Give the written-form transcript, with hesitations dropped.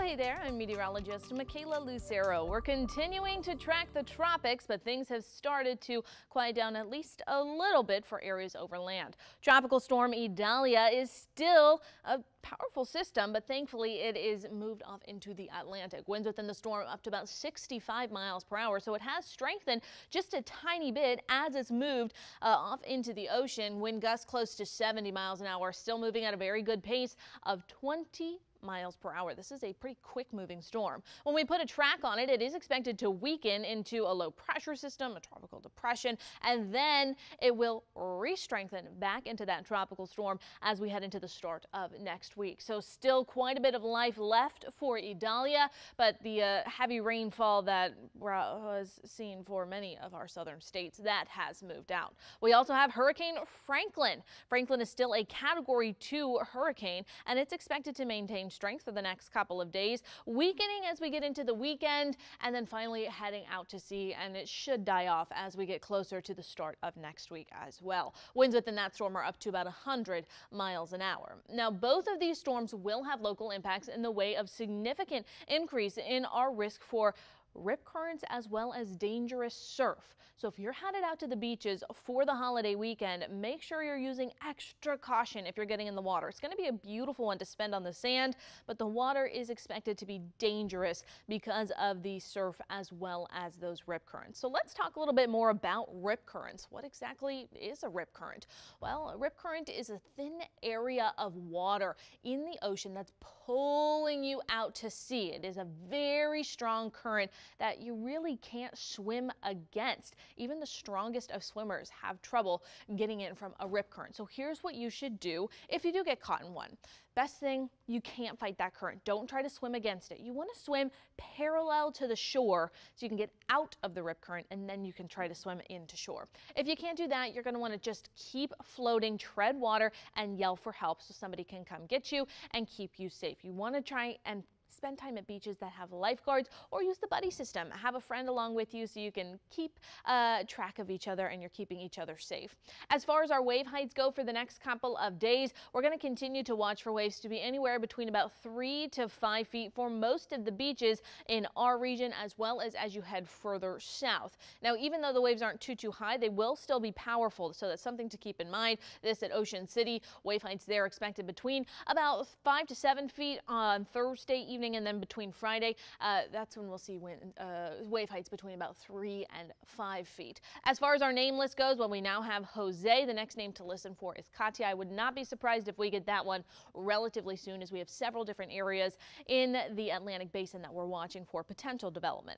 Hey there, I'm meteorologist Michaela Lucero. We're continuing to track the tropics, but things have started to quiet down at least a little bit for areas over land. Tropical Storm Idalia is still a powerful system, but thankfully it is moved off into the Atlantic. Winds within the storm up to about 65 miles per hour, so it has strengthened just a tiny bit as it's moved off into the ocean. Wind gusts close to 70 miles an hour, still moving at a very good pace of 20 miles per hour. This is a pretty quick moving storm. When we put a track on it, it is expected to weaken into a low pressure system, a tropical depression, and then it will re-strengthen back into that tropical storm as we head into the start of next week. So still quite a bit of life left for Idalia, but the heavy rainfall that was seen for many of our southern states, that has moved out. We also have Hurricane Franklin. Franklin is still a Category 2 hurricane, and it's expected to maintain strength for the next couple of days, weakening as we get into the weekend and then finally heading out to sea, and it should die off as we get closer to the start of next week as well. Winds within that storm are up to about 100 miles an hour. Now, both of these storms will have local impacts in the way of significant increase in our risk for rip currents as well as dangerous surf. So if you're headed out to the beaches for the holiday weekend, make sure you're using extra caution if you're getting in the water. It's going to be a beautiful one to spend on the sand, but the water is expected to be dangerous because of the surf as well as those rip currents. So let's talk a little bit more about rip currents. What exactly is a rip current? Well, a rip current is a thin area of water in the ocean that's pulling you out to sea. It is a very strong current that you really can't swim against. Even the strongest of swimmers have trouble getting in from a rip current. So here's what you should do if you do get caught in one. Best thing, you can't fight that current. Don't try to swim against it. You want to swim parallel to the shore so you can get out of the rip current, and then you can try to swim into shore. If you can't do that, you're going to want to just keep floating, tread water, and yell for help so somebody can come get you and keep you safe. You want to try and spend time at beaches that have lifeguards, or use the buddy system. Have a friend along with you so you can keep track of each other and you're keeping each other safe. As far as our wave heights go for the next couple of days, we're going to continue to watch for waves to be anywhere between about 3 to 5 feet for most of the beaches in our region, as well as you head further south. Now, even though the waves aren't too high, they will still be powerful, so that's something to keep in mind. This at Ocean City, wave heights there expected between about 5 to 7 feet on Thursday evening, and then between Friday, that's when we'll see wave heights between about 3 and 5 feet. As far as our name list goes, well, we now have Jose. The next name to listen for is Katia. I would not be surprised if we get that one relatively soon, as we have several different areas in the Atlantic basin that we're watching for potential development.